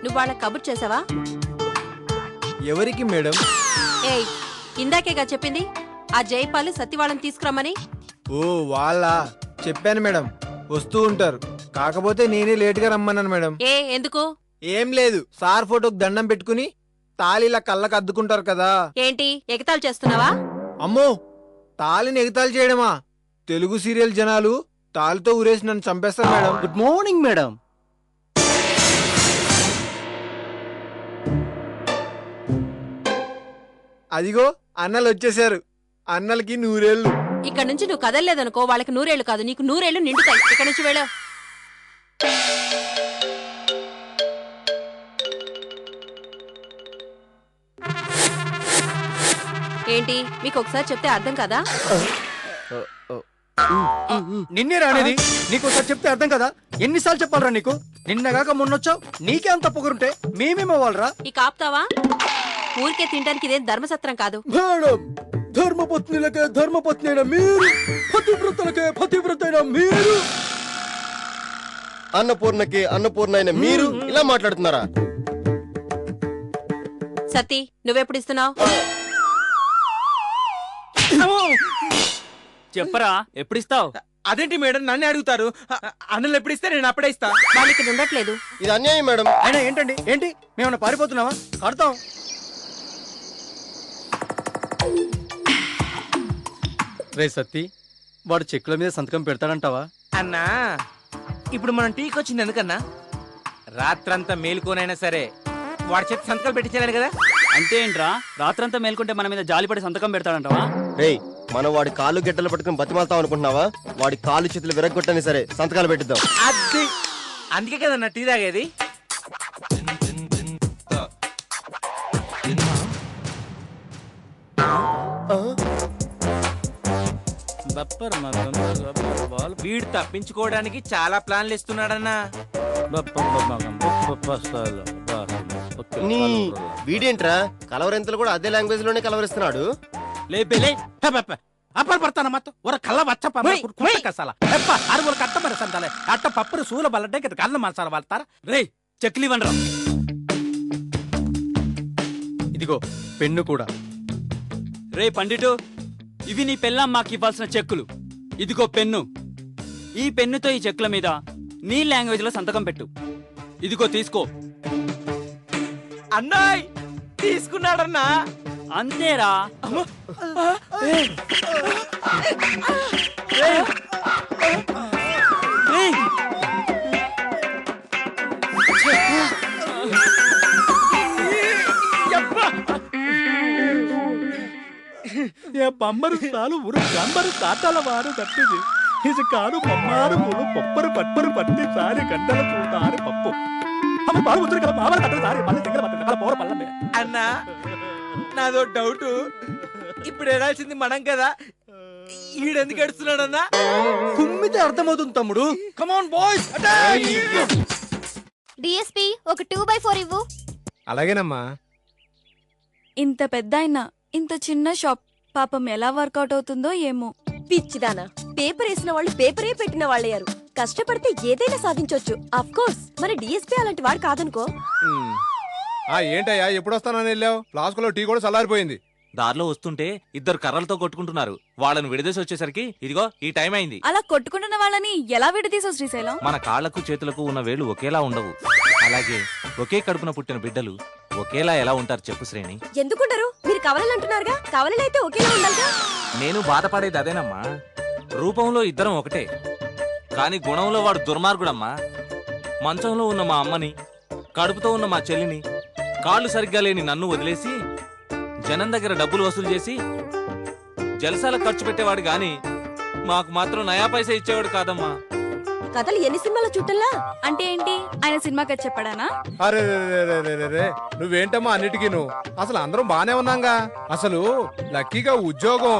నువ్వు వాళ్ళ కబుర్ చేసావా? ఎవరికి మేడం? ఏయ్, ఇందాకేగా చెప్పింది ఆ జైపాల్ సత్తి వాళ్ళని తీసుకురమ్మని. ఓ వాళ్ళ చెప్పాను మేడం, వస్తూ ఉంటారు. కాకపోతే నేనే లేటుగా రమ్మన్నాను మేడం. ఎందుకు? ఏం లేదు, సార్ ఫోటోకి దండం పెట్టుకుని తాళిలా కళ్ళకు అద్దుకుంటారు కదా. ఏంటి ఎగతాళి చేస్తున్నావా? అమ్మో, తాళిని ఎగతాళి చేయడమా? తెలుగు సీరియల్ జనాలు తాళితో ఊరేసి నన్ను చంపేస్తారు మేడం. Good morning madam. అదిగో అన్నలు వచ్చేసారు. అన్నలకి 100 ఏళ్ళు. ఇక్కడ నుంచి నువ్వు కదలలేదనుకో వాళ్ళకి 100 ఏళ్ళు కాదు, నీకు 100 ఏళ్ళు నిండుతాయి. ఇక్కడ నుంచి వెళ్ళావు. ఏంటి మీకు ఒకసారి చెప్తే అర్థం కదా? నిన్నే రానేది, నీకు ఒకసారి చెప్తే అర్థం కదా? ఎన్నిసార్లు చెప్పాలరా నీకు? నిన్నగాక మొన్నొచ్చావు, నీకే అంత పొగరుంటే మేమేమవ్వాలరా? ఇక ఆపుతావా? ఊరికే తినడానికి ఇదేం ధర్మసత్రం కాదు మేడం. ధర్మపత్నులకే ధర్మపత్ని అయిన మీరు, పతివ్రతలకే పతివ్రత అయిన మీరు, అన్నపూర్ణకి అన్నపూర్ణ అయిన మీరు ఇలా మాట్లాడుతున్నారా? సతీ, నువ్వెప్పుడు ఇస్తున్నావు? చెప్పరా, ఎప్పుడిస్తావు? అదేంటి మేడం నన్ను అడుగుతారు? అన్నలు ఎప్పుడు ఇస్తే నేను అప్పుడే ఇస్తా. వాళ్ళు ఇక్కడ ఉండట్లేదు. ఇది అన్యాయం మేడం. అయినా ఏంటండి, ఏంటి మేమన్నా పారిపోతున్నావా? కడతాం. రే సత్తి, వాడు చెక్కుల మీద సంతకం పెడతాడంటావా? అన్నా, ఇప్పుడు మనం టీకి వచ్చింది ఎందుకన్నా? రాత్రంతా మేలుకోనైనా సరే వాడి చేతి సంతకాలు పెట్టించాను కదా. అంటే ఏంట్రా, రాత్రంతా మేల్కొంటే మన మీద జాలిపడి సంతకం పెడతాడంటావా? రేయ్, మనం వాడి కాళ్ళు గెట్టలు పట్టుకుని బతిమాలతాం అనుకుంటున్నావా? వాడి కాళ్ళు చేతులు విరగొట్టని సరే సంతకాలు పెట్టిద్దాం. అది అందుకే కదన్నా టీ తాగేది. వీడు తప్పించుకోవడానికి చాలా ప్లాన్లు ఇస్తున్నాడన్నా. నీ వీడేంట్రా కలవరింతలు కూడా అదే లాంగ్వేజ్ లోనే కలవరిస్తున్నాడు. అప్పర్ పడతాన మొత్తం ఒక కళ్ళ వచ్చ కసాల అరుగురు కట్ట మరి సంతాలే అట్ట పప్పురు సూల బల్లడ్డే కళ్ళ మసాల వాళ్తారా. రే చెక్లు ఇవ్వండిరా. ఇదిగో పెన్ను కూడా. రే పండిటు, ఇవి నీ పెళ్ళాం మాకు ఇవ్వాల్సిన చెక్కులు. ఇదిగో పెన్ను. ఈ పెన్నుతో ఈ చెక్కుల మీద నీ లాంగ్వేజ్ లో సంతకం పెట్టు. ఇదిగో తీసుకో. అన్నాయ్ తీసుకున్నాడన్నా. అంతేరా. బొమ్మరు సాలు ఊరు గంబరు తాతాల వారు తట్టిది ఇది కాను బొమ్మారు పూలు పొప్పరు పట్టురు పట్టి సారి గంటల చూతారు పప్పు అన్నా, నాదో డౌట్. ఇప్పుడు ఏడాల్సింది మనం కదా, ఈడెందుకు ఏడుస్తున్నాడన్నా? కుమ్మితే అర్థమవుతుంది తమ్ముడు. కమాన్ బాయ్స్, డిఎస్పీ ఒక 2x4 ఇవ్వు. అలాగేనమ్మా. ఇంత పెద్ద అయినా ఇంత చిన్న షాప్ పాపం ఎలా వర్కౌట్ అవుతుందో ఏమో. పిచ్చిదానా, పేపర్ వేసిన వాళ్ళు పేపరే పెట్టిన వాళ్ళయ్యారు. కష్టపడితే ఏదైనా సాధించొచ్చు. అఫ్ కోర్స్ మన డిఎస్పీ అలాంటి వాడు కాదనుకో. ఏంటయ్యా, ఎప్పుడు వస్తానని వెళ్ళావు? ఫ్లాస్క్ లో టీ కూడా చల్లారిపోయింది. దారిలో వస్తుంటే ఇద్దరు కర్రలతో కొట్టుకుంటున్నారు. వాళ్ళని విడదీసి వచ్చేసరికి ఇదిగో ఈ టైం అయింది. అలా కొట్టుకుంటున్న వాళ్ళని ఎలా విడదీసావు శ్రీశైలం? మన కాళ్లకు చేతులకు ఉన్న వేళ్లు ఒకేలా ఉండవు. అలాగే ఒకే కడుపున పుట్టిన బిడ్డలు ఒకేలా ఎలా ఉంటారు చెప్పు శ్రేణి? ఎందుకుంటారు? మీరు కవలలంటున్నారుగా, కవలలైతే ఒకేలా ఉండాలిగా. నేను బాధపడేది అదేనమ్మా. రూపంలో ఇద్దరం ఒకటే, కాని గుణంలో వాడు దుర్మార్గుడమ్మా. మంచంలో ఉన్న మా అమ్మని, కడుపుతో ఉన్న మా చెల్లిని, కాళ్ళు సరిగ్గా లేని నన్ను వదిలేసి జనం దగ్గర డబ్బులు వసూలు చేసి జలసాలకు ఖర్చు పెట్టేవాడు గాని మాకు మాత్రం నయా పైసా ఇచ్చేవాడు కాదమ్మా. కథలు ఎన్ని సినిమాల చుట్టల్లా? అంటే ఏంటి, ఆయన సినిమా కథ చెప్పడానా? అరే నువ్వేంటమ్మా అన్నిటికీ నువ్వు? అసలు అందరం బానే ఉన్నాంగా. అసలు లక్కీగా ఉద్యోగం